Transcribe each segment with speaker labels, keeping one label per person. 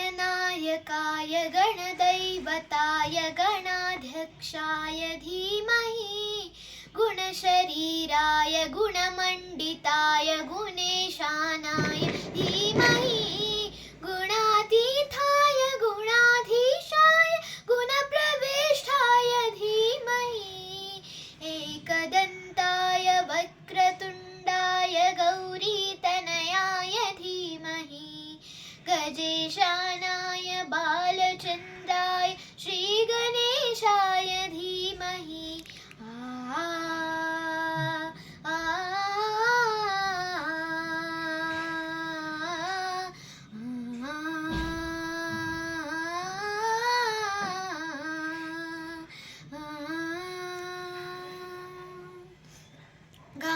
Speaker 1: गणनायकाय गणदैवताय गणाध्यक्षाय धीमहि गुणशरीराय गुणमण्डिताय गुणेशानाय धीमहि गुणातीताय गुणाधीशाय गुणप्रविष्टाय धीमहि एकदन्ताय वक्रतुण्डाय गौरीतनयाय धीमहि गजेशानाय बालचन्द्राय श्रीगणेशाय धीमहि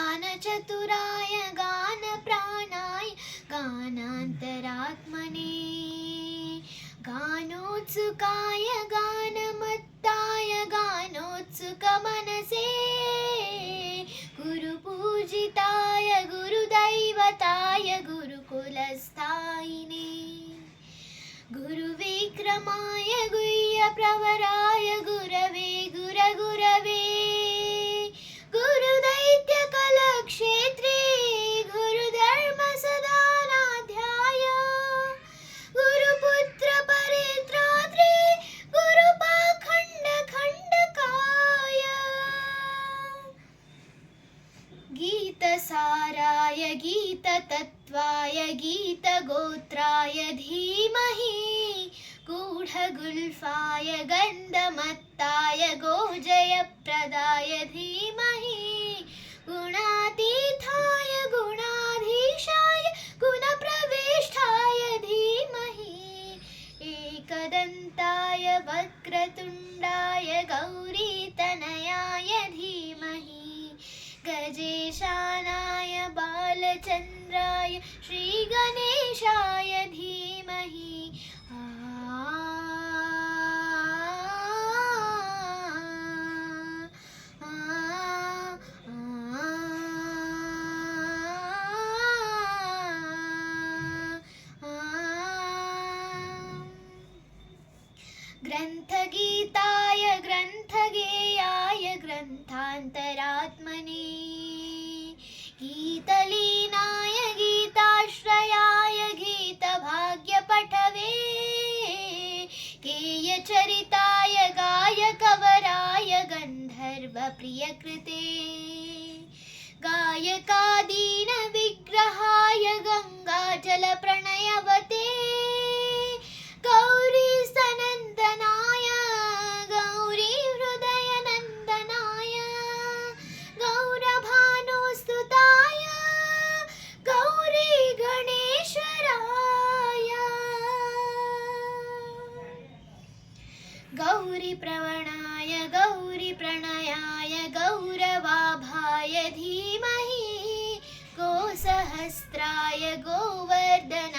Speaker 1: गानचतुराय गानप्राणाय गानान्तरात्मने गानोत्सुकाय गानमत्ताय गानोत्सुकमनसे गुरुपूजिताय गुरुदैवताय गुरुकुलस्थायिने गुरुविक्रमाय गुह्यप्रवराय गुरवे गुरगुरवे गुरुदैत्यकलक्षेत्रे गुरुधर्मसदानाध्याय गुरुपुत्रपरित्रात्रे गुरुपाखण्डखण्डकाय गीतसाराय गीततत्त्वाय गीतगोत्राय धीमहि गूढगुल्फाय गन्धमत्ताय गोजयप्रदाय धीमहि गुणातीताय गुणाधीशाय गुणप्रविष्टाय धीमहि एकदन्ताय वक्रतुण्डाय गौरीतनयाय धीमहि गजेशानाय बालचन्द्राय श्रीगणेशाय धीमहि ग्रन्थगीताय ग्रन्थगेयाय ग्रन्थान्तरात्मने गीतलीनाय गीताश्रयाय गीतभाग्यपटवे गेयचरिताय गायकवराय गन्धर्वप्रियकृते गायकादीनविग्रहाय गङ्गाजलप्रणयवते गौरीस्तनन्दनाय गौरीहृदयनन्दनाय गौरभानुस्तुताय गौरीगणेश्वराय गौरीप्रवणाय गौरीप्रणयाय गौरवाभाय धीमहि गोसहस्राय गोवर्धनाय